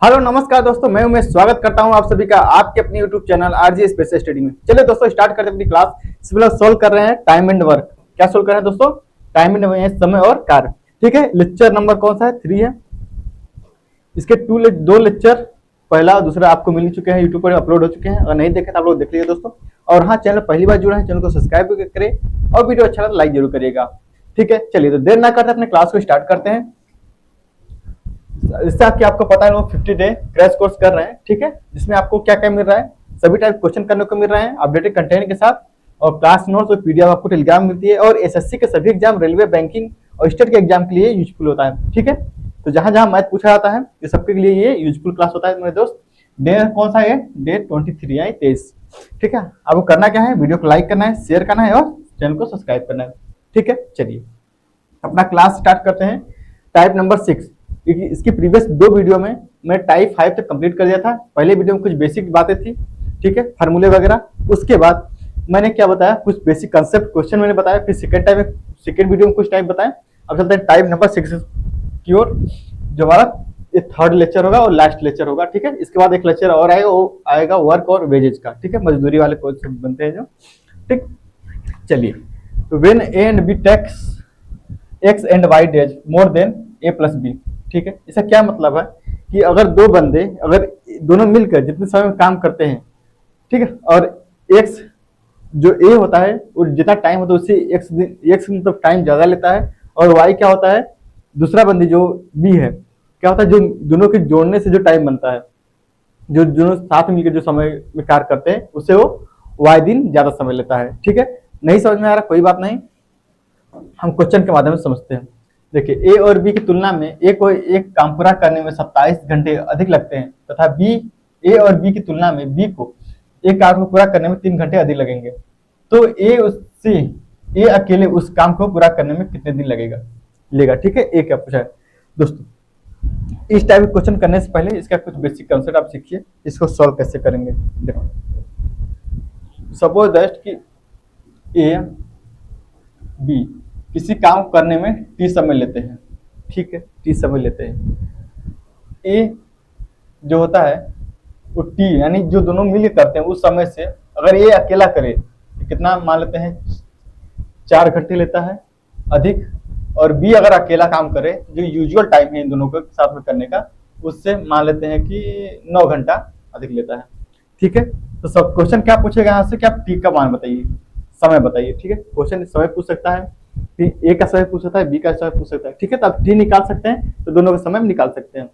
Hello नमस्कार दोस्तों, मैं उमेश स्वागत करता हूं आप सभी का आपके अपने YouTube channel RG special study में। चलिए दोस्तों स्टार्ट करते हैं अपनी क्लास। इस फिलहाल सोल्व कर रहे हैं टाइम एंड वर्क। क्या सोल्व कर रहे हैं दोस्तों? टाइम एंड वर्क, समय और कार्य। ठीक है, लेक्चर नंबर कौन सा है? 3 है। इसके दो लेक्चर, पहला और दूसरा आपको मिल चुके हैं, यूट्यूब पर अपलोड हो चुके हैं। अगर नहीं देखे तो आप लोग देख लीजिए दोस्तों। और हाँ, चैनल पहली बार जुड़ा है, चैनल को सब्सक्राइब करें और वीडियो अच्छा लगा लाइक जरूर करिएगा। ठीक है, चलिए तो देर ना करते अपने क्लास को स्टार्ट करते हैं। इससे आपको पता है, लोग 50 डे क्रैश कोर्स कर रहे हैं। ठीक है, जिसमें आपको क्या क्या मिल रहा है, सभी टाइप क्वेश्चन करने को मिल रहे हैं अपडेटेड कंटेंट के साथ, और क्लास नोट्स और पीडीएफ आपको टेलीग्राम मिलती है। और एसएससी के सभी एग्जाम, रेलवे, बैंकिंग और स्टेट के एग्जाम के लिए यूजफुल होता है। ठीक है, तो जहां जहां मैथ पूछा जाता है ये सबके लिए ये यूजफुल क्लास होता है मेरे दोस्त। डे कौन सा है? डे 23 है, 23। ठीक है, आपको करना क्या है, वीडियो को लाइक करना है, शेयर करना है और चैनल को सब्सक्राइब करना है। ठीक है, चलिए अपना क्लास स्टार्ट करते हैं। Type number 6। इसकी प्रीवियस 2 वीडियो में मैं टाइप 5 तक कंप्लीट कर दिया था। पहले वीडियो में कुछ बेसिक बातें थी, ठीक है, फार्मूले वगैरह। उसके बाद मैंने क्या बताया, कुछ बेसिक कंसेप्ट क्वेश्चन मैंने बताया। फिर सेकंड वीडियो में कुछ टाइप बताया। अब चलते हैं टाइप नंबर 6 की ओर, जो हमारा ये थर्ड लेक्चर होगा और लास्ट लेक्चर होगा। ठीक है, इसके बाद एक लेक्चर और आएगा, वो आएगा वर्क और वेजेज का। ठीक है, मजदूरी वाले क्वेश्चन बनते हैं जो। ठीक, चलिए तो when A and B takes x and y days more than A plus B. ठीक है, इसका क्या मतलब है कि अगर दो बंदे, अगर दोनों मिलकर जितने समय में काम करते हैं, ठीक है, और एक्स जो ए होता है वो जितना टाइम होता है उससे एक्स मतलब टाइम ज्यादा लेता है, और वाई क्या होता है, दूसरा बंदी जो बी है, क्या होता है, जो दोनों के जोड़ने से जो टाइम बनता है, जो दोनों साथ मिलकर जो समय में कार्य करते हैं, उससे वो वाई दिन ज्यादा समय लेता है। ठीक है, नहीं समझ में आ रहा कोई बात नहीं, हम क्वेश्चन के माध्यम से समझते हैं। देखिए, ए और बी की तुलना में ए को एक काम पूरा करने में 27 घंटे अधिक लगते हैं, तथा बी ए और बी की तुलना में बी को एक काम को पूरा करने में 3 घंटे अधिक लगेंगे। तो ए अकेले उस काम को पूरा करने में कितने दिन लेगा। ठीक है, ए क्या पूछा है दोस्तों। इस टाइप के क्वेश्चन करने से पहले इसका कुछ बेसिक कंसेप्ट आप सीखिए, इसको सॉल्व कैसे करेंगे। देखो, सपोज दैट कि ए बी किसी काम करने में टी समय लेते हैं। ठीक है, टी समय लेते हैं। ए जो होता है वो टी यानी जो दोनों मिलकर करते हैं उस समय से अगर ए अकेला करे तो कितना मान लेते हैं, 4 घंटे लेता है अधिक। और बी अगर अकेला काम करे, जो यूजुअल टाइम है इन दोनों को साथ में करने का, उससे मान लेते हैं कि 9 घंटा अधिक लेता है। ठीक है, तो सब क्वेश्चन क्या पूछेगा यहाँ से कि आप टी का मान बताइए, समय बताइए। ठीक है, क्वेश्चन समय पूछ सकता है, फिर ए का समय पूछ सकता है, बी का समय पूछ सकता है। ठीक है, तो आप टी निकाल सकते हैं तो दोनों का समय निकाल सकते हैं।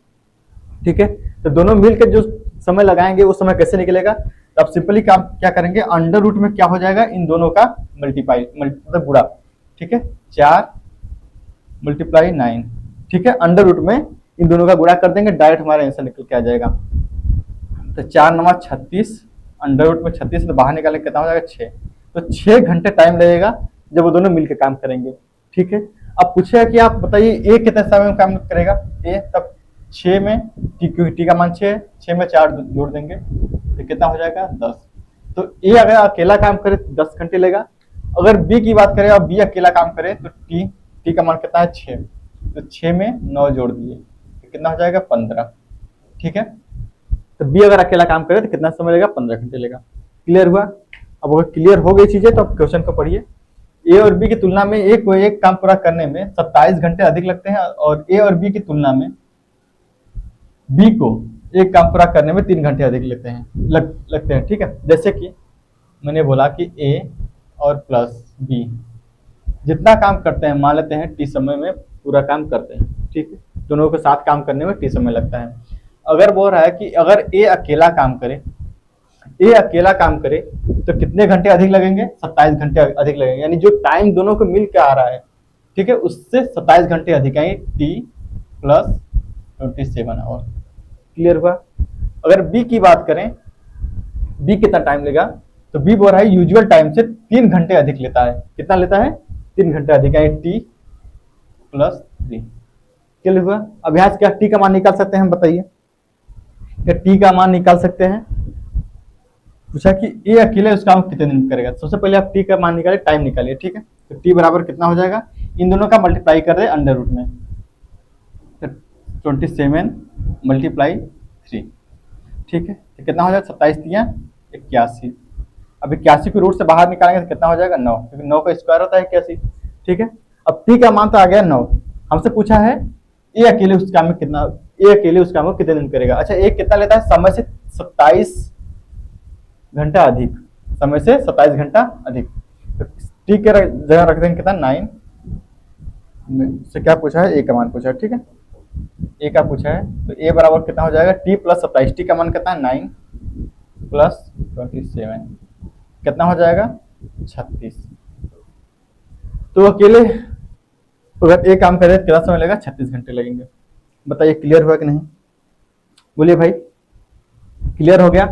ठीक है, तो दोनों मिलकर जो समय लगाएंगे वो समय कैसे निकलेगा, तो आप सिंपली काम क्या करेंगे, अंडर रूट में क्या हो जाएगा, इन दोनों का मतलब गुणा। ठीक है, 4 × 9। ठीक है, अंडर रूट में इन दोनों का गुणा कर देंगे, डायरेक्ट हमारा आंसर निकल के आ जाएगा। तो 4 9 36, अंडर रूट में 36 तो बाहर निकालेंगे कितना हो जाएगा, 6। तो 6 घंटे टाइम लगेगा जब वो दोनों मिलकर काम करेंगे। ठीक है, अब पूछेगा कि आप बताइए ए कितने समय में काम करेगा। ए तब 6 में टी का मान 6 है, 6 में 4 जोड़ देंगे तो कितना हो जाएगा, 10। तो ए अगर अकेला काम करे तो 10 घंटे लेगा। अगर बी की बात करें और बी अकेला काम करे तो टी का मान कितना है, 6। तो 6 में 9 जोड़ दिए तो कितना हो जाएगा, 15। ठीक है, तो बी अगर अकेला काम करे तो कितना समय लेगा, 15 घंटे लेगा। क्लियर हुआ? अब अगर क्लियर हो गई चीजें तो अब क्वेश्चन को पढ़िए। ए और बी की तुलना में ए को एक काम पूरा करने में 27 घंटे अधिक लगते हैं, और ए और बी की तुलना में बी को एक काम पूरा करने में 3 घंटे अधिक लगते हैं। ठीक है, जैसे कि मैंने बोला कि ए और प्लस बी जितना काम करते हैं, मान लेते हैं टी समय में पूरा काम करते हैं। ठीक है, दोनों के साथ काम करने में टी समय लगता है। अगर बोल रहा है कि अगर ए अकेला काम करे तो कितने घंटे अधिक लगेंगे, 27 घंटे अधिक लगेंगे। यानी जो टाइम दोनों को मिल के आ रहा है, ठीक है, उससे 27 घंटे अधिक आएंगे, टी प्लस 27 आवर। क्लियर हुआ? अगर बी की बात करें, बी कितना टाइम लेगा, तो बी बोल रहा है यूजुअल टाइम से 3 घंटे अधिक लेता है। कितना लेता है, 3 घंटे अधिक आए, टी प्लस 3। क्लियर हुआ? अब यहाँ से क्या टी का मान निकाल सकते हैं, हम बताइए क्या टी का मान निकाल सकते हैं। पूछा कि ए अकेले उस काम कितने दिन करेगा। सबसे पहले आप टी का मान निकालिए, टाइम निकालिए। ठीक है, तो टी बराबर कितना हो जाएगा, इन दोनों का मल्टीप्लाई कर दे अंडर रूट में, तो 27 × 3। ठीक है, तो कितना हो जाएगा 27 तिया 81। अब 81 को रूट से बाहर निकालेंगे तो कितना हो जाएगा 9, क्योंकि 9 का स्क्वायर होता है 81। ठीक है, अब टी का मान तो आ गया 9। हमसे पूछा है ये अकेले उस काम में कितना, ये अकेले उस काम को कितने दिन करेगा। अच्छा, एक कितना लेता है, समय से 27 घंटा अधिक, समय से 27 घंटा अधिक। तो टी के जगह रख देंगे कितना 9 से, क्या पूछा है, ए का मान पूछा है। ठीक है, ए का पूछा है, तो ए बराबर कितना हो जाएगा टी प्लस 27। टी का मान कितना है 9 प्लस 27, कितना हो जाएगा 36। तो अकेले अगर एक काम करें कितना समय लगेगा, 36 घंटे लगेंगे। बताइए क्लियर हुआ कि नहीं, बोलिए भाई, क्लियर हो गया।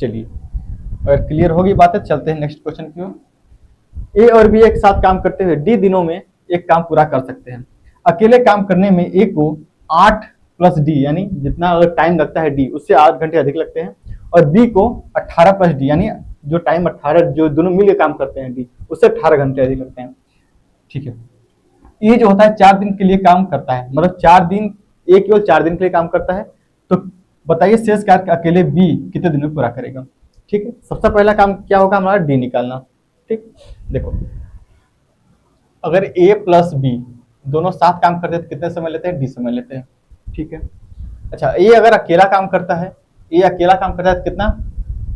चलिए, अगर क्लियर होगी बातें, चलते हैं नेक्स्ट क्वेश्चन की ओर। ए और बी एक साथ काम करते हुए डी दिनों में एक काम पूरा कर सकते हैं। अकेले काम करने में ए को 8 प्लस डी, यानी जितना अगर टाइम लगता है डी उससे 8 घंटे अधिक लगते हैं, और बी को 18 प्लस डी, यानी जो टाइम 18 जो दोनों मिलकर काम करते हैं डी, उससे 18 घंटे अधिक लगते हैं। ठीक है, ये जो होता है 4 दिन के लिए काम करता है, मतलब 4 दिन, ए केवल 4 दिन के लिए काम करता है। तो बताइए शेष कार्य अकेले बी कितने दिन में पूरा करेगा। ठीक है, सबसे पहला काम क्या होगा हमारा, डी निकालना। ठीक, देखो अगर ए प्लस बी दोनों साथ काम करते हैं तो कितने समय लेते हैं, डी समय लेते हैं। ठीक है, अच्छा ए अगर अकेला काम करता है, ए अकेला काम करता है तो कितना,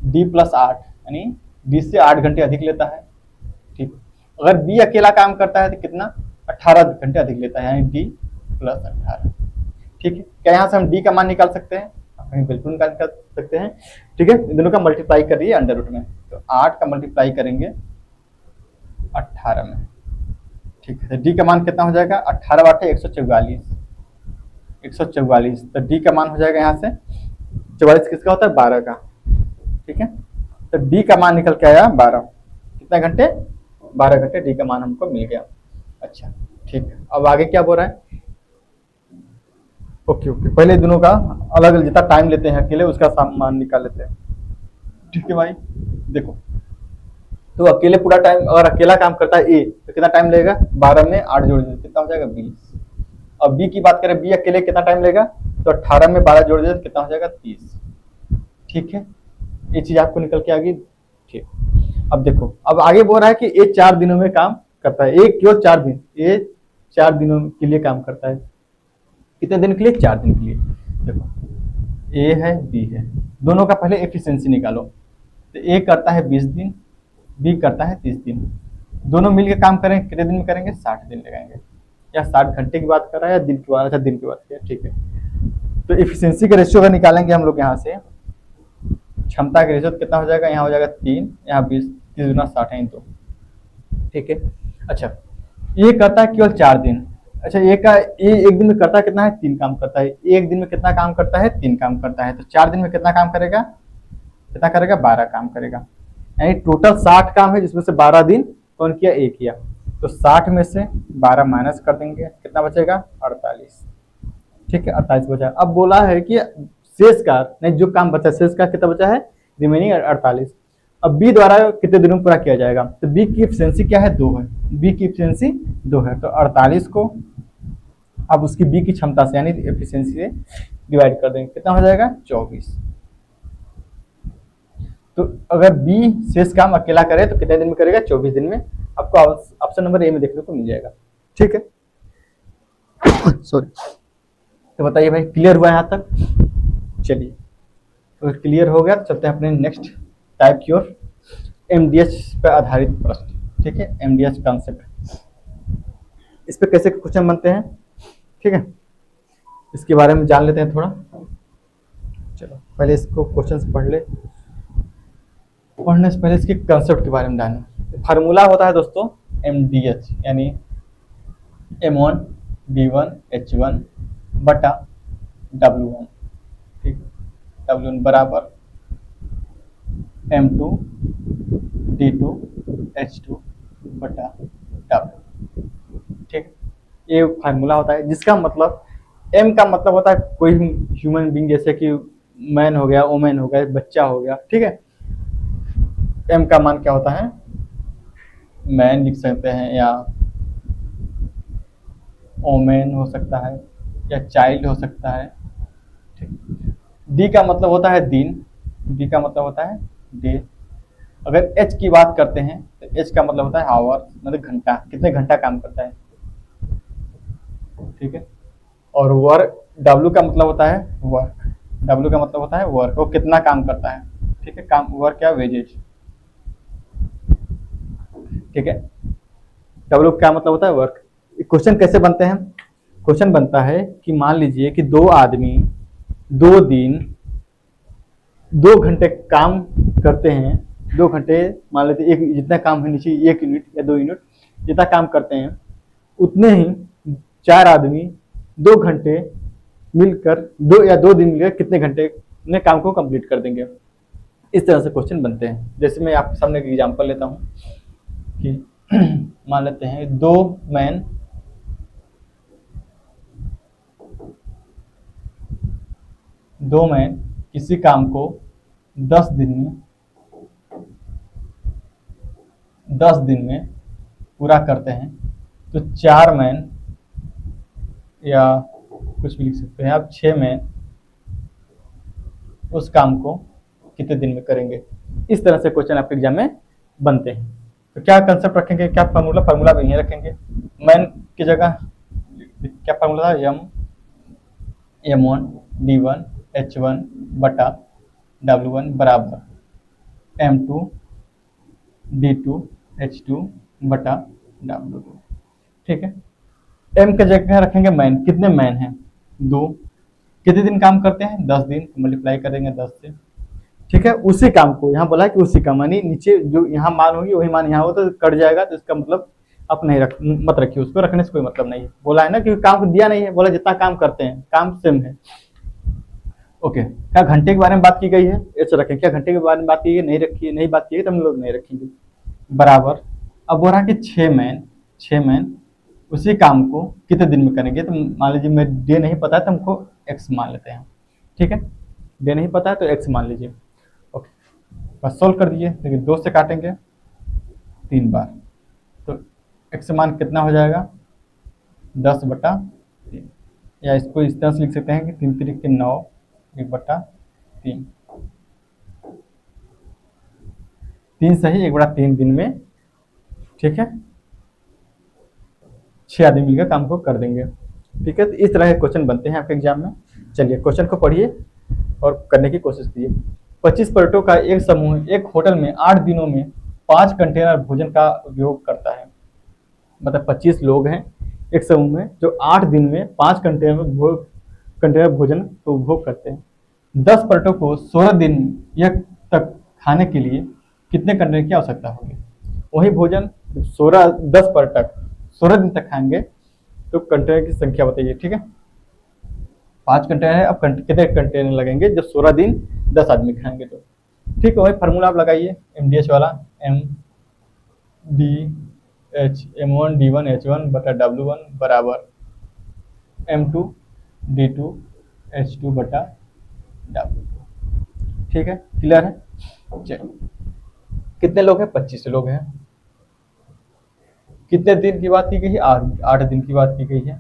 डी प्लस 8, यानी डी से 8 घंटे अधिक लेता है। ठीक, अगर बी अकेला काम करता है तो कितना, 18 घंटे अधिक लेता है, यानी डी प्लस 18। ठीक है, क्या यहाँ से हम डी का मान निकाल सकते हैं, कहीं बिल्कुल निकाल सकते हैं। ठीक है, इन दोनों का मल्टीप्लाई करिए अंडर रूट में, तो 8 का मल्टीप्लाई करेंगे 18 में। ठीक है, तो डी का मान कितना हो जाएगा, 18 बाटे 144, 144। तो डी का मान हो जाएगा यहाँ से 44 किसका होता है, 12 का। ठीक है, तो डी का मान निकल के आया 12। कितना घंटे, 12 घंटे डी का मान हमको मिल गया। अच्छा ठीक है, अब आगे क्या बोल रहा है, ओके ओके, पहले दोनों का अलग अलग जितना टाइम लेते हैं अकेले उसका मान निकाल लेते हैं। ठीक है भाई, देखो तो अकेले पूरा टाइम, अगर अकेला काम करता है ए तो कितना टाइम लगेगा, 12 में 8 जोड़ दीजिए कितना हो जाएगा 20। अब बी की बात करें, बी अकेले कितना टाइम लेगा, तो 18 में 12 जोड़ दीजिए कितना हो जाएगा 30। ठीक है, ये चीज आपको निकल के आ गई। ठीक, अब देखो अब आगे बोल रहा है कि ये 4 दिनों में काम करता है, एक क्यों 4 दिन, ये 4 दिनों के लिए काम करता है। कितने दिन के लिए, 4 दिन के लिए। देखो ए है बी है, दोनों का पहले एफिशिएंसी निकालो। तो ए करता है 20 दिन, बी करता है 30 दिन, दोनों मिलकर काम करें कितने दिन में करेंगे, 60 दिन लगाएंगे। या 60 घंटे की बात कर रहा है या दिन की बात, अच्छा दिन की बात किया। ठीक है, तो एफिशिएंसी का रेशियो का निकालेंगे हम लोग यहाँ से, क्षमता का रेशियो कितना हो जाएगा, यहाँ हो जाएगा 3, यहाँ 20, 30 गुना 60 है तो। ठीक है, अच्छा ये करता है केवल 4 दिन। अच्छा ये एक दिन में करता है कितना है, 3 काम करता है। एक दिन में कितना काम करता है, 3 काम करता है। तो 4 दिन में कितना काम करेगा, कितना करेगा, 12 काम करेगा। यानी टोटल 60 काम है जिसमें से 12 दिन कौन किया, ए किया। तो 60 में से 12 माइनस कर देंगे, कितना बचेगा 48। ठीक है, 48 बचा। अब बोला है कि शेष का नहीं, जो काम बचा शेष का कितना बचा है, रिमेनिंग 48। अब बी द्वारा कितने दिनों में पूरा किया जाएगा, तो बी की एफिशिएंसी क्या है, 2 है। बी की एफिशिएंसी 2 है, तो 48 को अब उसकी बी की क्षमता से यानी एफिशिएंसी से डिवाइड कर देंगे, कितना हो जाएगा 24। तो अगर बी शेष काम अकेला करे तो कितने दिन में करेगा, 24 दिन में। आपको ऑप्शन नंबर ए में देखने को मिल जाएगा। ठीक है, सॉरी। तो बताइए भाई क्लियर हुआ यहाँ तक। चलिए, अगर क्लियर हो गया तो चलते हैं अपने नेक्स्ट टाइप की ओर, एमडीएच पर आधारित प्रश्न। ठीक है, एमडीएच कॉन्सेप्ट, इस पे कैसे क्वेश्चन बनते हैं। ठीक है, इसके बारे में जान लेते हैं थोड़ा। चलो पहले इसको क्वेश्चन से पढ़ ले, पढ़ने से पहले इसके कंसेप्ट के बारे में जाने। फार्मूला होता है दोस्तों एमडीएच, यानी M1 D1 H1 बटा W1। ठीक, W1 बराबर M2 D2 H2 बटा W। ठीक, ये फार्मूला होता है जिसका मतलब M का मतलब होता है कोई ह्यूमन बीइंग, जैसे कि मैन हो गया, वोमेन हो गया, बच्चा हो गया। ठीक है, M का मान क्या होता है, मैन लिख सकते हैं या ओमेन हो सकता है या चाइल्ड हो सकता है। ठीक, डी का मतलब होता है दिन, डी का मतलब होता है डे। अगर एच की बात करते हैं तो एच का मतलब होता है आवर, मतलब घंटा, कितने घंटा काम करता है, ठीक है। और वर्क, डब्ल्यू का मतलब होता है वर्क, डब्ल्यू का मतलब होता है वर्क, वो कितना काम करता है, ठीक है। काम वर्क या वेजेज, ठीक है। डब्ल्यू क्या मतलब होता है वर्क। क्वेश्चन कैसे बनते हैं, क्वेश्चन बनता है कि मान लीजिए कि दो आदमी 2 दिन 2 घंटे काम करते हैं, 2 घंटे मान लेते हैं, एक जितना काम है नीचे 1 यूनिट या 2 यूनिट जितना काम करते हैं, उतने ही 4 आदमी 2 घंटे मिलकर 2 दिन मिलकर कितने घंटे में काम को कंप्लीट कर देंगे। इस तरह से क्वेश्चन बनते हैं। जैसे मैं आपके सामने एक एग्जांपल लेता हूँ कि मान लेते हैं मैन दो मैन किसी काम को 10 दिन में पूरा करते हैं, तो 4 मैन या कुछ भी लिख सकते हैं आप, 6 मैन उस काम को कितने दिन में करेंगे। इस तरह से क्वेश्चन आपके एग्जाम में बनते हैं। तो क्या कंसेप्ट रखेंगे, क्या फार्मूला, फार्मूला भी यहीं रखेंगे। मैन की जगह क्या फार्मूला था, M1 D1 H1 बटा W1 बराबर M2 D2 H2 बटा W2, ठीक है। एम के जगह रखेंगे मैन, कितने मैन हैं, 2, कितने दिन काम करते हैं, 10 दिन, मल्टीप्लाई करेंगे 10 से, ठीक है। उसी काम को यहाँ बोला कि उसी काम, यानी नीचे जो यहाँ मान होगी वही मान यहाँ हो तो कट जाएगा, तो इसका मतलब आप नहीं रख, मत रखिए, उसको रखने से कोई मतलब नहीं है। बोला है ना कि काम दिया नहीं है, बोला जितना काम करते हैं काम सेम है। ओके, क्या घंटे के बारे में बात की गई है, ऐसे रखें, क्या घंटे के बारे में बात की गई, नहीं रखी, नहीं बात की गई तो हम लोग नहीं रखेंगे, बराबर। अब बोल रहा कि 6 मैन उसी काम को कितने दिन में करेंगे, तो मान लीजिए मैं डे नहीं पता है तो हमको एक्स मान लेते हैं, ठीक है। डे नहीं पता है तो एक्स मान लीजिए। ओके, बस सोल्व कर दीजिए। देखिए 2 से काटेंगे 3 बार, तो एक्स मान कितना हो जाएगा, 10/3, या इसको इस तरह से लिख सकते हैं कि 3×3=9, 1/3, 3 सही 1/3 दिन में, ठीक है। 6 आदमी मिलकर काम को कर देंगे, ठीक है। तो इस तरह के क्वेश्चन बनते हैं आपके एग्जाम में। चलिए क्वेश्चन को पढ़िए और करने की कोशिश कीजिए। 25 पर्यटकों का एक समूह एक होटल में 8 दिनों में 5 कंटेनर भोजन का उपयोग करता है। मतलब 25 लोग हैं एक समूह में जो 8 दिन में 5 कंटेनर भोजन का उपभोग करते हैं। 10 पर्यटकों को 16 दिन तक खाने के लिए कितने कंटेनर की आवश्यकता होगी। वही भोजन 10 पर्यटक 16 दिन तक खाएंगे तो कंटेनर की संख्या बताइए, ठीक है। 5 कंटेनर है, अब कितने कंटेनर लगेंगे जब 16 दिन 10 आदमी खाएंगे तो, ठीक है। वही फार्मूला आप लगाइए MDH वाला, M1 D1 H1 बटा W1 बराबर M2 D2 H2 बटा W2, ठीक है। क्लियर है। चलिए कितने लोग हैं, 25 लोग हैं। कितने दिन की बात की गई है, 8 दिन की बात की गई है।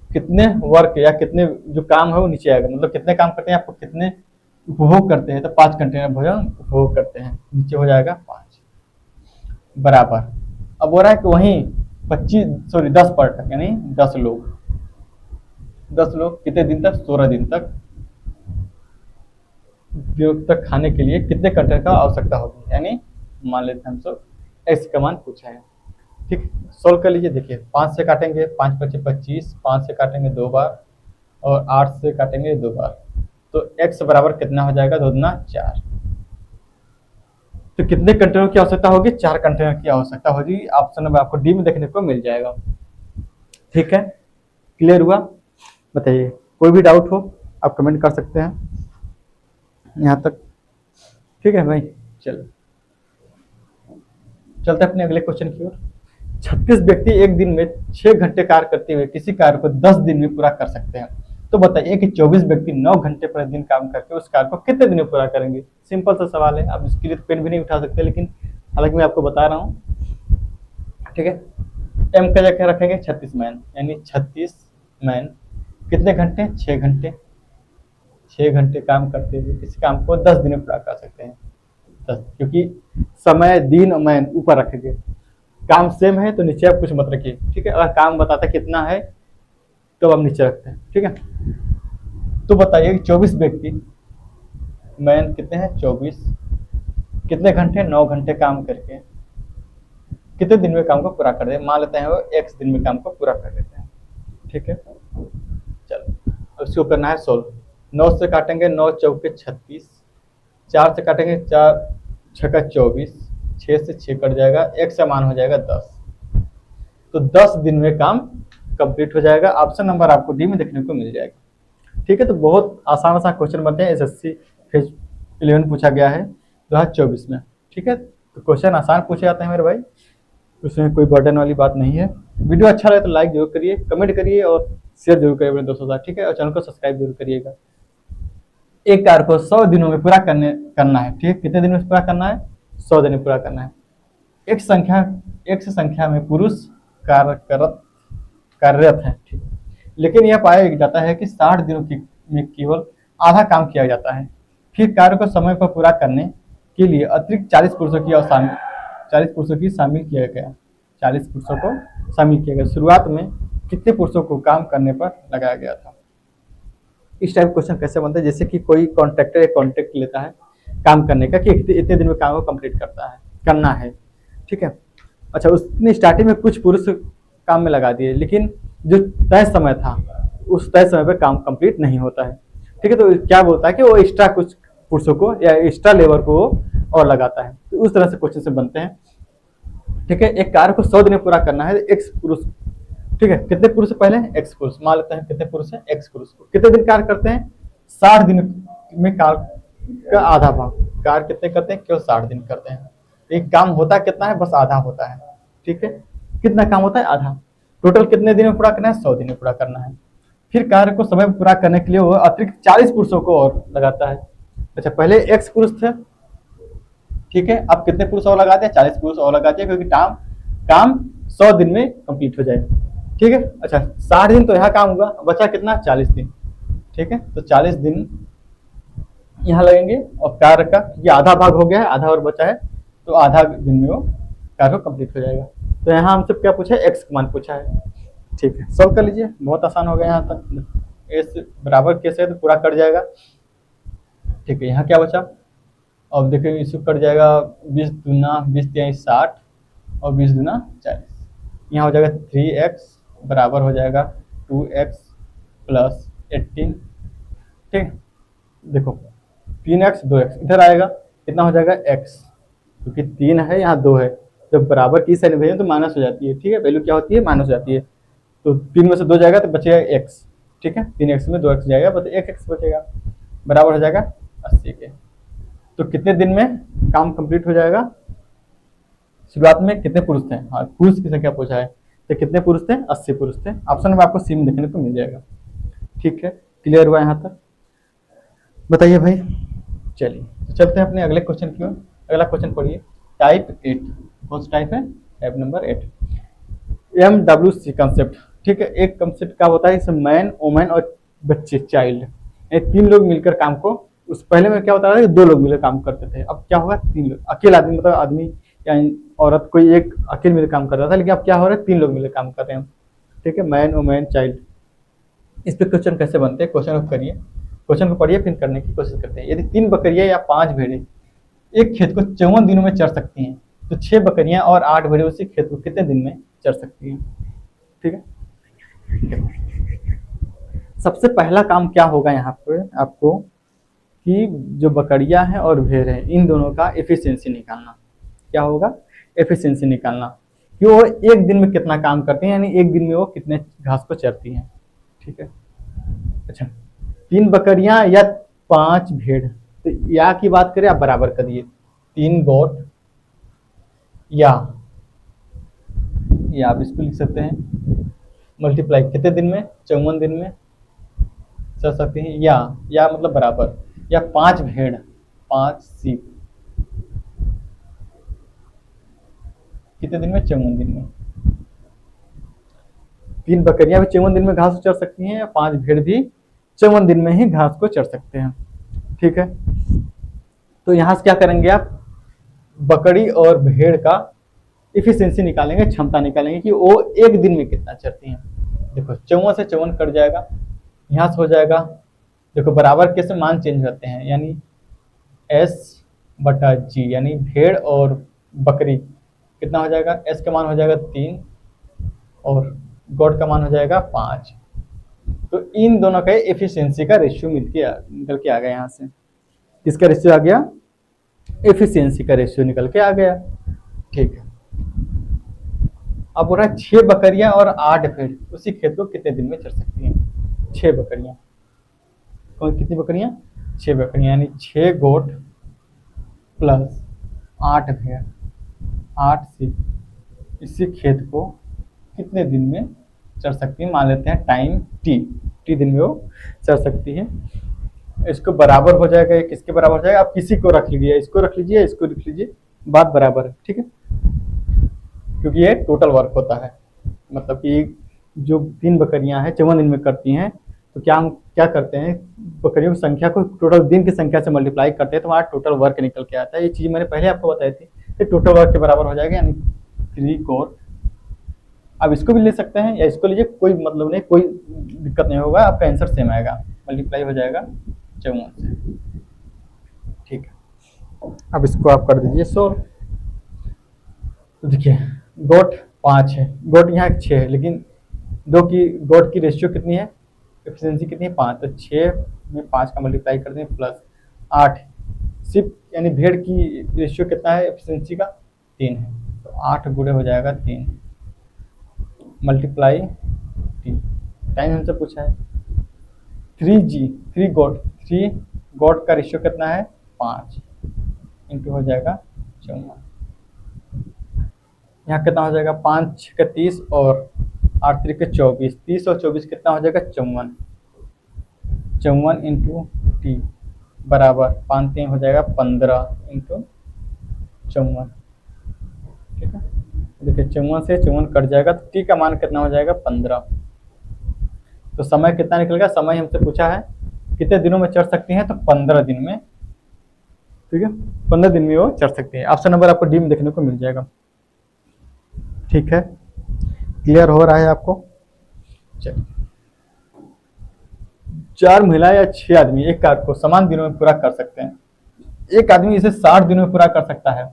कितने वर्क या कितने जो काम है वो नीचे आएगा, मतलब कितने काम करते हैं, आपको कितने उपभोग करते हैं, तो 5 कंटेनर भोजन उपभोग करते हैं, नीचे हो जाएगा 5 बराबर। अब हो रहा है कि वहीं 10 पर्यटक यानी 10 लोग कितने दिन तक, 16 दिन तक खाने के लिए कितने कंटेनर का आवश्यकता होगी, यानी मान लेते हैं हम सब एक्स का मान पूछा है, ठीक। सोल्व कर लीजिए। देखिए 5 से काटेंगे, 5×5=25, 5 से काटेंगे 2 बार और 8 से काटेंगे 2 बार, तो x बराबर कितना हो जाएगा, 2 दूना 4। तो कितने कंटेनर की आवश्यकता होगी, 4 कंटेनर की आवश्यकता होगी। ऑप्शन में आपको डी में देखने को मिल जाएगा, ठीक है। क्लियर हुआ, बताइए कोई भी डाउट हो आप कमेंट कर सकते हैं यहाँ तक, ठीक है भाई। चलते अपने अगले क्वेश्चन की ओर। 36 व्यक्ति एक दिन में 6 घंटे कार्य करते हुए किसी कार्य को 10 दिन में पूरा कर सकते हैं। तो बताइए कि 24 व्यक्ति 9 घंटे प्रतिदिन काम करके उस कार्य को कितने दिन में पूरा करेंगे। सिंपल सा सवाल है, आप इसके लिए पेन भी नहीं उठा सकते, लेकिन हालांकि मैं आपको बता रहा हूँ, ठीक है। एम का जगह रखेंगे 36 मैन, यानी 36 मैन कितने घंटे, 6 घंटे, 6 घंटे काम करते हुए किसी काम को 10 दिन में पूरा कर सकते हैं। 10, क्योंकि समय दिन और मैन ऊपर रखेंगे, काम सेम है तो नीचे आप कुछ मत रखिए, ठीक है। अगर काम बताता कितना है तो आप नीचे रखते हैं, ठीक है। तो बताइए कि 24 व्यक्ति, मैन कितने हैं 24, कितने घंटे 9 घंटे काम करके कितने दिन में काम को पूरा कर दे। मान लेते हैं वो x दिन में काम को पूरा कर देते हैं, ठीक है। चलो अब इसको करना है सोल्व। 9 से काटेंगे 9 चौके 36, 4 से काटेंगे 4 छक्का 24, 6 से 6 कट जाएगा, x का मान हो जाएगा 10। तो 10 दिन में काम कंप्लीट हो जाएगा। ऑप्शन नंबर आपको डी में देखने को मिल जाएगा, ठीक है। तो बहुत आसान आसान क्वेश्चन बनते हैं, एसएससी फेज 11 पूछा गया है 2024 में, ठीक है। तो क्वेश्चन आसान पूछे जाते हैं मेरे भाई, उसमें कोई बर्डन वाली बात नहीं है। वीडियो अच्छा लगे तो लाइक जरूर करिए, कमेंट करिए और शेयर जरूर करिए अपने दोस्तों के साथ, ठीक है। और चैनल को सब्सक्राइब जरूर करिएगा। एक कार्य को 100 दिनों में पूरा करना है, ठीक है। कितने दिन में पूरा करना है? 100 दिन में पूरा करना है। एक संख्या में पुरुष कार्यरत है, ठीक है। लेकिन यह पाया जाता है कि 60 दिनों में केवल आधा काम किया जाता है। फिर कार्य को समय पर पूरा करने के लिए अतिरिक्त 40 पुरुषों की शामिल किया गया। 40 पुरुषों को शामिल किया गया। शुरुआत में कितने पुरुषों को काम करने पर लगाया गया था? इस टाइप क्वेश्चन कैसे बनता है? जैसे कि कोई कॉन्ट्रैक्टर एक कॉन्ट्रैक्ट लेता है काम करने का कि इतने दिन में काम को कंप्लीट करना है, ठीक है। अच्छा, उसने स्टार्टिंग में कुछ पुरुष काम में लगा दिए, लेकिन जो तय समय था उस तय समय पर काम कंप्लीट नहीं होता है, ठीक है। तो क्या बोलता है कि वो एक्स्ट्रा कुछ पुरुषों को या एक्स्ट्रा लेबर को और लगाता है। तो उस तरह से क्वेश्चन से बनते हैं, ठीक है। एक कार्य को 100 दिन में पूरा करना है, एक्स पुरुष, ठीक है। कितने पुरुष पहले? एक्स पुरुष मान लेते हैं। कितने पुरुष है? एक्स पुरुष। कितने दिन कार्य करते हैं? 60 दिन में कार्य का आधा भाग। कार्य कितने करते हैं? केवल 60 दिन करते हैं। एक काम होता कितना है? बस आधा होता है, ठीक है। कितना काम होता है? आधा। टोटल कितने दिन में पूरा करना है? 100 दिन में पूरा करना है। फिर कार्य को समय पूरा करने के लिए वो अतिरिक्त 40 पुरुषों को और लगाता है। अच्छा, पहले एक्स पुरुष थे, ठीक है। अब कितने पुरुष और लगाते हैं? 40 पुरुष और लगाते हैं, क्योंकि काम 100 दिन में कंप्लीट हो जाए, ठीक है। अच्छा, 60 दिन तो यहाँ काम हुआ, बचा कितना? 40 दिन, ठीक है। तो 40 दिन यहाँ लगेंगे और कार्य का ये आधा भाग हो गया है, आधा और बचा है, तो आधा दिन में वो कार्य कंप्लीट हो जाएगा। तो यहाँ हमसे क्या पूछा है? एक्स का मान पूछा है, ठीक है। सॉल्व कर लीजिए, बहुत आसान हो गया यहाँ तक। एस बराबर कैसे है तो पूरा कट जाएगा, ठीक है। यहाँ क्या बचा? अब देखिए इसको कट जाएगा, 20 दूना 20 तिहाई 60 और 20 दूना 40। यहाँ हो जाएगा 3x बराबर हो जाएगा 2x प्लस 18, ठीक। देखो 3x 2x इधर आएगा, कितना हो जाएगा? x, क्योंकि 3 है यहाँ 2 है, जब बराबर की साइन भेजें तो माइनस हो जाती है, ठीक है। वैल्यू क्या होती है? माइनस हो जाती है। तो 3 में से 2 जाएगा तो बचेगा x, ठीक है। 3x में 2x जाएगा, बस 1x बचेगा, बराबर हो जाएगा 80 के। तो कितने दिन में काम कंप्लीट हो जाएगा? शुरुआत में कितने पुरुष थे? हाँ, पुरुष की संख्या पूछा है, तो कितने पुरुष थे? 80 पुरुष थे। ऑप्शन में आपको सी में देखने को मिल जाएगा, ठीक है। क्लियर हुआ यहाँ तक? बताइए भाई। चलिए तो चलते हैं अपने अगले क्वेश्चन की ओर। अगला क्वेश्चन पढ़िए, टाइप 8। कौन सा टाइप है? Type number 8। MWC कंसेप्ट, ठीक है। एक कंसेप्ट क्या होता है? इसमें मैन, वुमेन और बच्चे, चाइल्ड, ये 3 लोग मिलकर काम को, उस पहले में क्या होता था कि 2 लोग मिलकर काम करते थे। अब क्या होगा? 3 लोग। अकेला आदमी, मतलब आदमी या औरत कोई एक अकेले मिलकर काम कर रहा था, लेकिन अब क्या हो रहा है? 3 लोग मिलकर काम कर रहे हैं, ठीक है। Man, women, child. इस पे क्वेश्चन कैसे बनते हैं? क्वेश्चन को करिए, क्वेश्चन को पढ़िए, फिर करने की कोशिश करते हैं। यदि 3 बकरियां या 5 भेड़ें एक खेत को 54 दिनों में चर सकती हैं, तो 6 बकरियां और 8 भेड़ें उसी खेत को कितने दिन में चर सकती हैं, ठीक है। सबसे पहला काम क्या होगा यहाँ पे आपको, कि जो बकरियां हैं और भेड़ हैं इन दोनों का एफिशिएंसी निकालना। क्या होगा? एफिशिएंसी निकालना कि वो एक दिन में कितना काम करती हैं, यानी एक दिन में वो कितने घास को चरती हैं, ठीक है। अच्छा, 3 बकरियां या 5 भेड़, तो या की बात करें आप बराबर करिए, 3 गोट या आप इसको लिख सकते हैं मल्टीप्लाई, कितने दिन में? 54 दिन में चल सकते हैं। या मतलब बराबर, या 5 भेड़, 5 सीप, कितने दिन में? 54 दिन में। 3 बकरियां भी 54 दिन में घास चर सकती हैं, या 5 भेड़ भी 54 दिन में ही घास को चर सकते हैं। ठीक है, तो यहाँ से क्या करेंगे आप, बकरी और भेड़ का इफिशियंसी निकालेंगे, क्षमता निकालेंगे कि वो एक दिन में कितना चरती हैं। देखो 54 से 54 कट जाएगा, यहाँ से हो जाएगा, देखो बराबर कैसे मान चेंज होते हैं, यानी एस बटा जी, यानी भेड़ और बकरी कितना हो जाएगा, एस का मान हो जाएगा 3 और गॉड का मान हो जाएगा 5। तो इन दोनों का एफिशिएंसी का रेशियो निकल के आ गया। यहाँ से किसका रेशियो आ गया, एफिशिएंसी का रेशियो निकल के आ गया। ठीक है, अब हो रहा है 6 बकरियां और 8 भेड़ उसी खेत को कितने दिन में चर सकती हैं। 6 बकरियां, कौन कितनी बकरियां, 6 बकरियां, यानी 6 गोट प्लस 8 भेड़, 8 सिर्फ इसी खेत को कितने दिन में चर सकती है, मान लेते हैं टाइम टी दिन में वो चर सकती है। इसको बराबर हो जाएगा, किसके बराबर हो जाएगा, आप किसी को रख लीजिए, इसको रख लीजिए, इसको रख लीजिए, बात बराबर है। ठीक है, क्योंकि ये टोटल वर्क होता है, मतलब कि जो 3 बकरियां हैं 54 दिन में करती हैं, तो हम क्या करते हैं, बकरियों की संख्या को टोटल दिन की संख्या से मल्टीप्लाई करते हैं, तो हमारा टोटल वर्क निकल के आता है। ये चीज़ मैंने पहले आपको बताई थी, तो टोटल वर्क के बराबर हो जाएगा, यानी 3 कोट। अब इसको भी ले सकते हैं या इसको लीजिए, कोई मतलब नहीं, कोई दिक्कत नहीं होगा, आपका आंसर सेम आएगा, मल्टीप्लाई हो जाएगा 54 से। ठीक है, अब इसको आप कर दीजिए सोल्व। तो देखिए गोट 5 है, गोट यहाँ 6 है, लेकिन गोट की रेशियो कितनी है, एफिशिएंसी कितनी है 5, तो 6 में 5 का मल्टीप्लाई कर दें प्लस 8 सिर्फ, यानी भेड़ की रेशियो कितना है एफिशिएंसी का 3 है, तो 8 गुणे हो जाएगा 3 मल्टीप्लाई टी, टाइम हमसे पूछा है 3 गोट का रेशियो कितना है 5 इंटू हो जाएगा 54, यहाँ कितना हो जाएगा 5 का 30 और 8 3 के 24, 30 और 24 कितना हो जाएगा 54 इंटू टी बराबर 5 3 हो जाएगा 15 इंटू 54। ठीक है, देखिए 54 से 54 कट जाएगा, तो टी का मान कितना हो जाएगा 15। तो समय कितना निकलेगा, समय हमसे पूछा है कितने दिनों में चढ़ सकती हैं, तो 15 दिन में। ठीक है, 15 दिन में वो चढ़ सकती है। ऑप्शन नंबर आपको डी में देखने को मिल जाएगा। ठीक है, क्लियर हो रहा है आपको। चलिए, 4 महिला या 6 आदमी एक कार्य को समान दिनों में पूरा कर सकते हैं। एक आदमी इसे 60 दिनों में पूरा कर सकता है।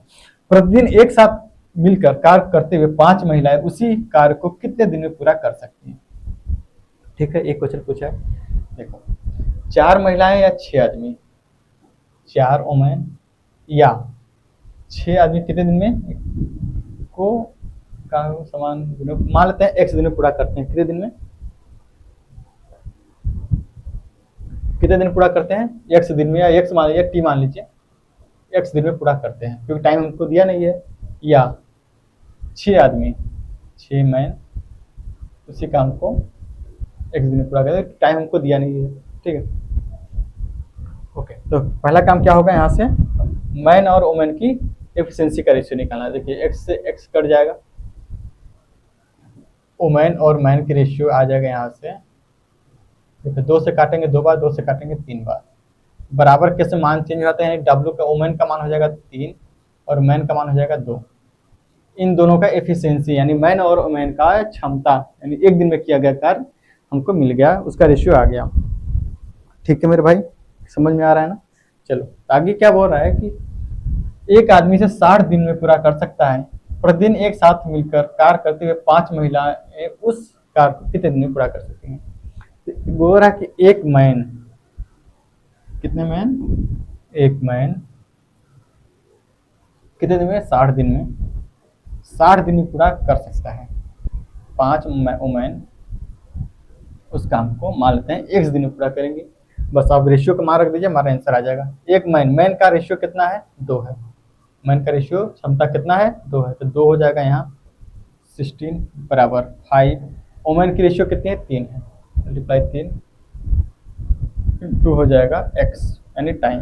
प्रतिदिन एक साथ मिलकर कार्य करते हुए 5 महिलाएं उसी कार्य को कितने दिन में पूरा कर सकती हैं। ठीक है, एक क्वेश्चन पूछा है, देखो 4 महिलाएं या 6 आदमी, 4 वुमेन या 6 आदमी कितने दिन में को समान दिनों, मान लेते हैं x दिन में पूरा करते हैं, कितने दिन में, कितने दिन पूरा करते हैं, x दिन में, या x मान लीजिए, t मान लीजिए, x दिन में पूरा करते हैं, क्योंकि टाइम हमको दिया नहीं है। या 6 आदमी, 6 मैन उसी काम को x दिन में पूरा करते हैं, टाइम हमको दिया नहीं है। ठीक है, ओके, तो पहला काम क्या होगा, यहाँ से मैन और वुमेन की एफिशिएंसी का रेशियो निकालना है। देखिए x से x कट जाएगा, वुमेन और मैन की रेशियो आ जाएगा यहाँ से, देखिए 2 से काटेंगे 2 बार, 2 से काटेंगे 3 बार, बराबर कैसे मान चेंज होते हैं, डब्ल्यू का वुमेन का मान हो जाएगा 3 और मैन का मान हो जाएगा 2। इन दोनों का एफिशिएंसी यानी मैन और वुमेन का क्षमता, यानी एक दिन में किया गया कार्य हमको मिल गया, उसका रेशियो आ गया। ठीक है मेरे भाई, समझ में आ रहा है ना। चलो आगे क्या बोल रहा है कि एक आदमी से 60 दिन में पूरा कर सकता है, प्रतिदिन एक साथ मिलकर कार्य करते हुए 5 महिलाएं उस कार्य को कितने दिन में पूरा कर सकती हैं। तो बोल रहा है कि एक मैन, कितने मैन, एक मैन कितने दिन में, 60 दिन में, 60 दिन में पूरा कर सकता है। 5 वुमेन उस काम को मान लेते हैं एक दिन में पूरा करेंगे, बस आप रेशियो का मान रख दीजिए, हमारा आंसर आ जाएगा। एक मैन का रेशियो कितना है 2 है, मैन का रेशियो क्षमता कितना है 2 है, तो 2 हो जाएगा यहाँ 16 बराबर 5, वुमेन की रेशियो कितनी है 3 है, मल्टीप्लाई 3 2 हो जाएगा x यानी टाइम,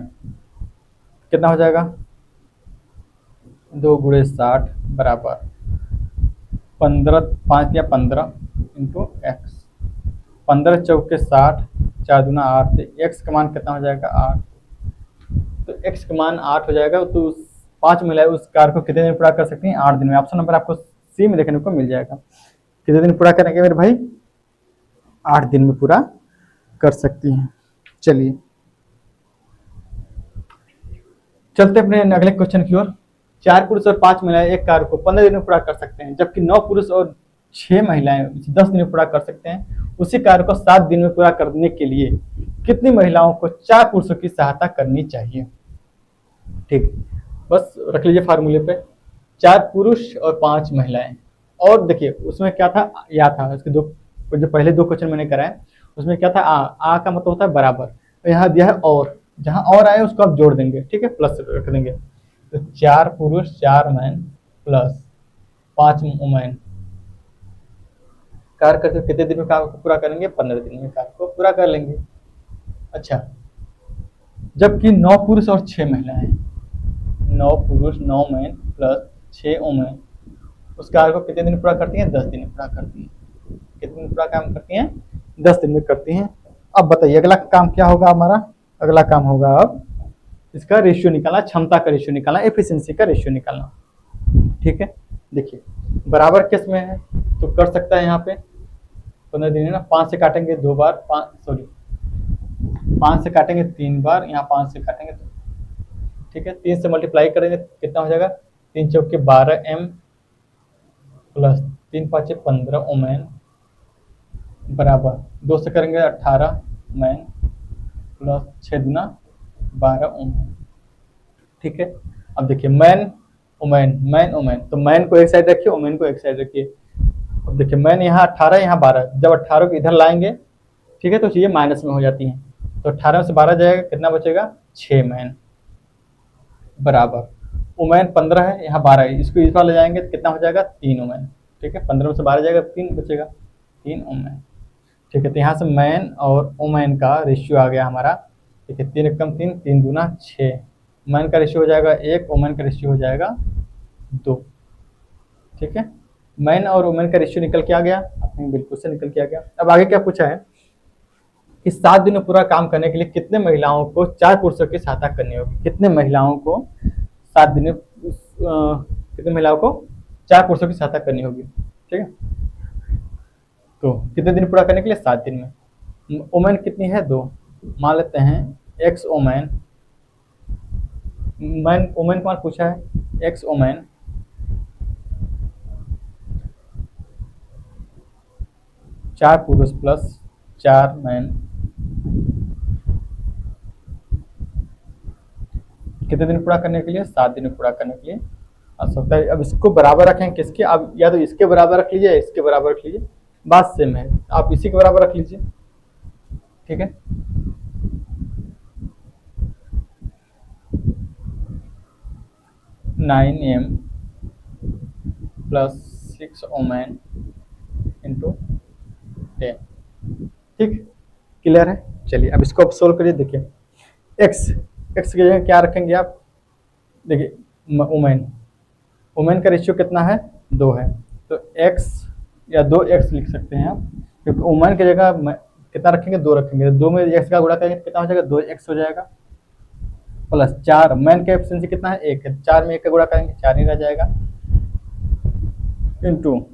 कितना हो जाएगा 2 गुणे 60 बराबर 15, 5 या 15 इंटू एक्स, 15 चौके 60, 4 दूना 8, तो एक्स का मान कितना हो जाएगा 8। तो एक्स का मान 8 हो जाएगा। तो उस 5 महिलाएं उस कार्य को कितने दिन पूरा कर सकती हैं? 8 दिन में। ऑप्शन नंबर आपको सी में देखने को मिल जाएगा। कितने दिन पूरा करेंगे मेरे भाई? 8 दिन में पूरा कर सकती हैं। चलिए चलते अपने अगले क्वेश्चन की ओर। 4 पुरुष और 5 महिलाएं एक कार्य को 15 दिन में पूरा कर सकते हैं, जबकि 9 पुरुष और 6 महिलाएं 10 दिन में पूरा कर सकते हैं। उसी कार्य को 7 दिन में पूरा करने के लिए कितनी महिलाओं को 4 पुरुषों की सहायता करनी चाहिए? ठीक, बस रख लीजिए फार्मूले पे 4 पुरुष और 5 महिलाएं। और देखिए उसमें क्या था, या था उसके दो, जो पहले 2 क्वेश्चन मैंने कराए उसमें क्या था, आ का मतलब होता है बराबर, तो यहाँ दिया है और, जहां और आए उसको आप जोड़ देंगे, ठीक है, प्लस रख देंगे। तो 4 पुरुष 4 मैन प्लस 5 वुमेन कार्य करके कितने दिन में काम को पूरा करेंगे? 15 दिन में कार्य को पूरा कर लेंगे। अच्छा, जबकि 9 पुरुष और 6 महिलाएं, 9 पुरुष 9 मैन प्लस 6 वुमेन उस कार्य को कितने दिन में पूरा करती हैं? 10 दिन में पूरा करती हैं। कितने दिन में पूरा काम करती हैं? 10 दिन में करती हैं। अब बताइए अगला काम क्या होगा हमारा? अगला काम होगा अब इसका रेशियो निकालना, क्षमता का रेशियो निकालना, एफिशिएंसी का रेशियो निकालना। ठीक है, देखिए बराबर किस में है तो कर सकता है यहाँ पे 15 दिन है ना, 5 से काटेंगे 2 बार, 5 से काटेंगे 3 बार, यहाँ 5 से काटेंगे तो, ठीक है, 3 से मल्टीप्लाई करेंगे कितना हो जाएगा? 3 चौके 12 एम प्लस 3 पाँचे 15 ओमेन बराबर 2 से करेंगे 18 मैन प्लस 6 दूना 12 ओमेन। ठीक है, अब देखिए मैन ओमेन, मैन ओमेन, तो मैन को एक साइड रखिए, ओमेन को एक साइड रखिए। अब देखिए मैन यहाँ 18 यहाँ 12, जब 18 को इधर लाएंगे, ठीक है, तो चीजें माइनस में हो जाती हैं। तो 18 से 12 जाएगा, कितना बचेगा? 6 मैन बराबर ओमेन 15 है, यहाँ 12 है, इसको इस बार ले जाएंगे तो कितना हो जाएगा? 3 ओमेन। ठीक है, 15 से 12 जाएगा 3 बचेगा, 3 ओमेन। ठीक है, तो यहाँ से मैन और ओमेन का रेशियो आ गया हमारा। ठीक है, 3 एकम 3, 3 दूना 6, मैन का रेशियो हो जाएगा 1, ओमेन का रेशियो हो जाएगा 2। ठीक है, मैन और वुमेन का रेशियो निकल के आ गया, अपने बिल्कुल से निकल के आ गया। अब आगे क्या पूछा है कि 7 दिन में पूरा काम करने के लिए कितने महिलाओं को 4 पुरुषों की सहायता करनी होगी? कितने महिलाओं को 7 दिन में कितने महिलाओं को 4 पुरुषों की सहायता करनी होगी? ठीक है, तो कितने दिन पूरा करने के लिए? 7 दिन में। वुमेन कितनी है? 2, मान लेते हैं एक्स वुमेन, मैन वुमेन का मान पूछा है एक्स वुमेन चार पुरुष प्लस 4 मैन कितने दिन पूरा करने के लिए? 7 दिन पूरा करने के लिए आवश्यकता है। अब इसको बराबर रखें किसके? अब या तो इसके बराबर रख लीजिए, इसके बराबर रख लीजिए, बात सेम है, आप इसी के बराबर रख लीजिए। ठीक है, nine m plus 6 women into 10। ठीक, क्लियर है? चलिए अब इसको आप सोल्व करिए। देखिए एक्स की जगह क्या रखेंगे आप? देखिए वुमेन, वुमेन का रेशियो कितना है? 2 है, तो x या 2x लिख सकते हैं आप, क्योंकि वुमेन की जगह कितना रखेंगे? 2 रखेंगे, 2 में x का गुणा करेंगे कितना हो जाएगा? 2x हो जाएगा प्लस 4, मैन का एफिशिएंसी कितना है? 1 है, 4 में 1 का गुणा करेंगे 4 ही रह जाएगा इंटू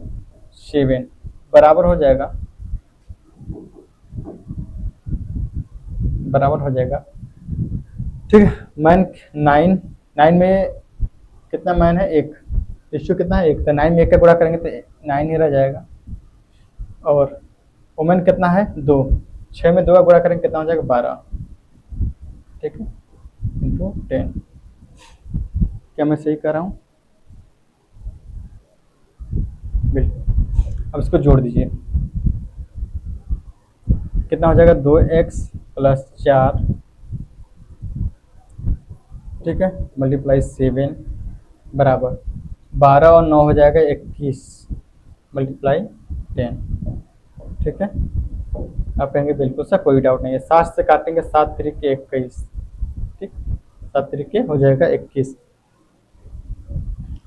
7 बराबर हो जाएगा, बराबर हो जाएगा। ठीक है, मैन 9 में कितना मैन है? 1, रेशियो कितना है? 1, तो 9 में 1 का गुणा करेंगे तो 9 ही रह जाएगा। और वुमेन कितना है? 2, 6 में 2 का गुणा करेंगे कितना हो जाएगा? 12। ठीक है, इंटू 10। क्या मैं सही कर रहा हूँ? बिल्कुल। अब इसको जोड़ दीजिए, कितना हो जाएगा? 2x प्लस 4, ठीक है, मल्टीप्लाई 7 बराबर 12 और 9 हो जाएगा 21 मल्टीप्लाई 10। ठीक है, आप कहेंगे बिल्कुल सर कोई डाउट नहीं है। 7 से काटेंगे 7 तरीके 21, ठीक, 7 तरीके हो जाएगा 21।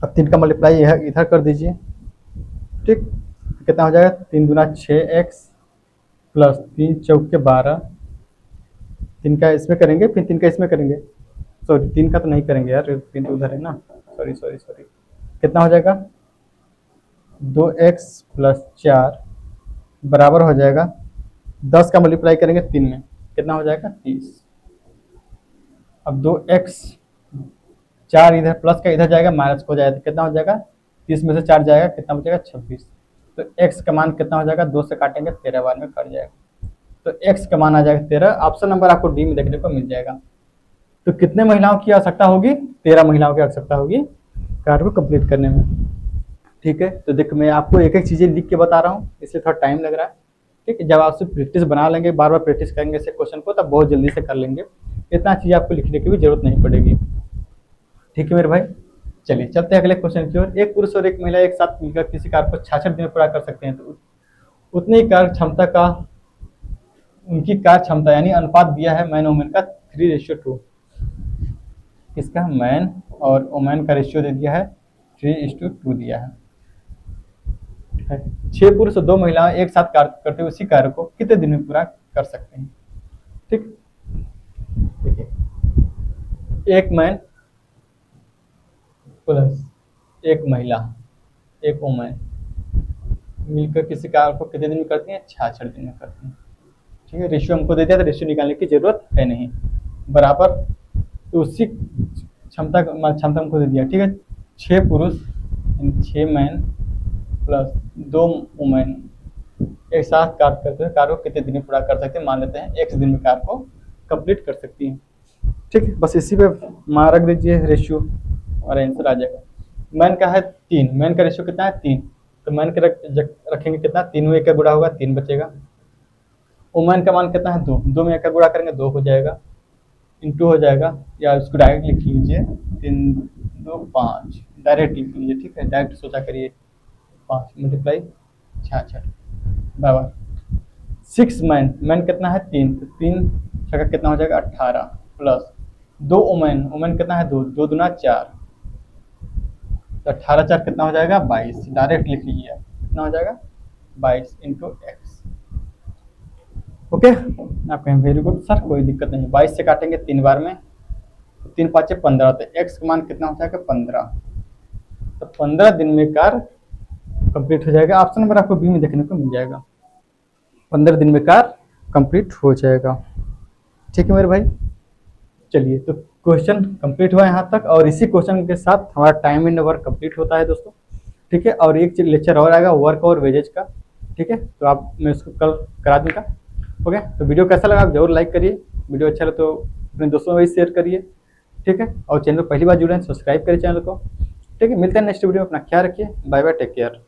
अब 3 का मल्टीप्लाई इधर कर दीजिए। ठीक, कितना हो जाएगा? 3 दूना 6x प्लस 3 चौके 12 3 का इसमें करेंगे, फिर 3 का इसमें करेंगे। सॉरी 3 का तो नहीं करेंगे यार, 3 तो उधर है ना। Sorry sorry sorry. कितना हो जाएगा? 2x प्लस 4 बराबर हो जाएगा 10 का मल्टीप्लाई करेंगे 3 में, कितना हो जाएगा? 30। अब 2x 4 इधर प्लस का इधर जाएगा, माइनस हो जाएगा, तो कितना हो जाएगा? 30 में से 4 जाएगा, कितना बचेगा? 26। तो x का मान कितना हो जाएगा? 2 से काटेंगे 13 बार में कट जाएगा, तो x का मान आ जाएगा 13। ऑप्शन नंबर आपको डी में देखने को मिल जाएगा। तो कितने महिलाओं की आवश्यकता होगी? 13 महिलाओं की आवश्यकता होगी कार्य को कंप्लीट करने में। ठीक है, तो देख मैं आपको एक एक चीजें लिख के बता रहा हूँ, इसलिए थोड़ा टाइम लग रहा है। ठीक है, जब आपसे प्रैक्टिस बना लेंगे, बार बार प्रैक्टिस करेंगे इस क्वेश्चन को, तब बहुत जल्दी से कर लेंगे, इतना चीज आपको लिखने की भी जरूरत नहीं पड़ेगी। ठीक है मेरे भाई, चलिए चलते हैं अगले क्वेश्चन की ओर। एक पुरुष और एक महिला एक साथ मिलकर किसी कार्य को 66 दिन में पूरा कर सकते हैं, तो उतनी ही कार्य क्षमता का उनकी कार्य क्षमता यानी अनुपात दिया है मैन वुमेन का 3:2। इसका मैन और वुमेन का रेशियो दे दिया है 3:2 दिया है। 6 पुरुष और 2 महिलाएं एक साथ कार्य करते हुए उसी कार्य को कितने दिन में पूरा कर सकते हैं? ठीक, देखिए एक मैन प्लस एक महिला एक वुमेन मिलकर किसी कार्य को कितने दिन में करती हैं? 66 दिन में करती हैं। ठीक है, रेशियो हमको दे दिया, तो रेशियो निकालने की जरूरत है नहीं, बराबर। तो उसी क्षमता हमको दे दिया। ठीक है, 6 पुरुष 6 मैन प्लस 2 वुमेन एक साथ कार्य करते हैं, कार्य को कितने दिन में पूरा कर सकते हैं? मान लेते हैं x दिन में कार्य को कंप्लीट कर सकती हैं। ठीक है, बस इसी पे मान रख दीजिए रेशियो और आंसर आ जाएगा। मैन का है 3, मैन का रेशियो कितना है? 3, तो मैन के रखेंगे कितना? 3 में 1 का गुणा होगा 3 बचेगा। वुमेन का मान कितना है? 2, 2 में 1 का गुणा करेंगे 2 हो जाएगा, इंटू हो जागा, या उसको डायरेक्ट लिख लीजिए 3 2 5, डायरेक्ट लिख लीजिए। ठीक है, डायरेक्ट सोचा करिए, 5 मल्टीप्लाई 66 बराबर 6 मैन, मैन कितना है? 3, तो 3 छक्का कितना हो जाएगा? 18 प्लस 2 वुमेन, वुमेन कितना है? 2, 2 दूना 4, तो 18 4 कितना हो जाएगा? 22, डायरेक्ट लिख लीजिए, कितना हो जाएगा? 22 इंटू एक्स। ओके, आप कहें वेरी गुड सर, कोई दिक्कत नहीं। 22 से काटेंगे 3 बार में, 3 5 15, तो एक्स का मान कितना हो जाएगा? 15। तो 15 दिन में कार्य कंप्लीट हो जाएगा। ऑप्शन नंबर आपको बी में देखने को मिल जाएगा, 15 दिन में कार्य कंप्लीट हो जाएगा। ठीक है मेरे भाई, चलिए तो क्वेश्चन कंप्लीट हुआ यहाँ तक, और इसी क्वेश्चन के साथ हमारा टाइम एंड वर्क कंप्लीट होता है दोस्तों। ठीक है, और एक लेक्चर और आएगा वर्क और वेजेज का। ठीक है, तो आप मैं उसको कल करा दूंगा। ओके, तो वीडियो कैसा लगा आप जरूर लाइक करिए, वीडियो अच्छा लगे तो अपने दोस्तों में भी शेयर करिए। ठीक है, और चैनल पर पहली बार जुड़े हैं सब्सक्राइब करिए चैनल को। ठीक है, मिलते हैं नेक्स्ट वीडियो में, अपना ख्याल रखिए, बाय बाय, टेक केयर।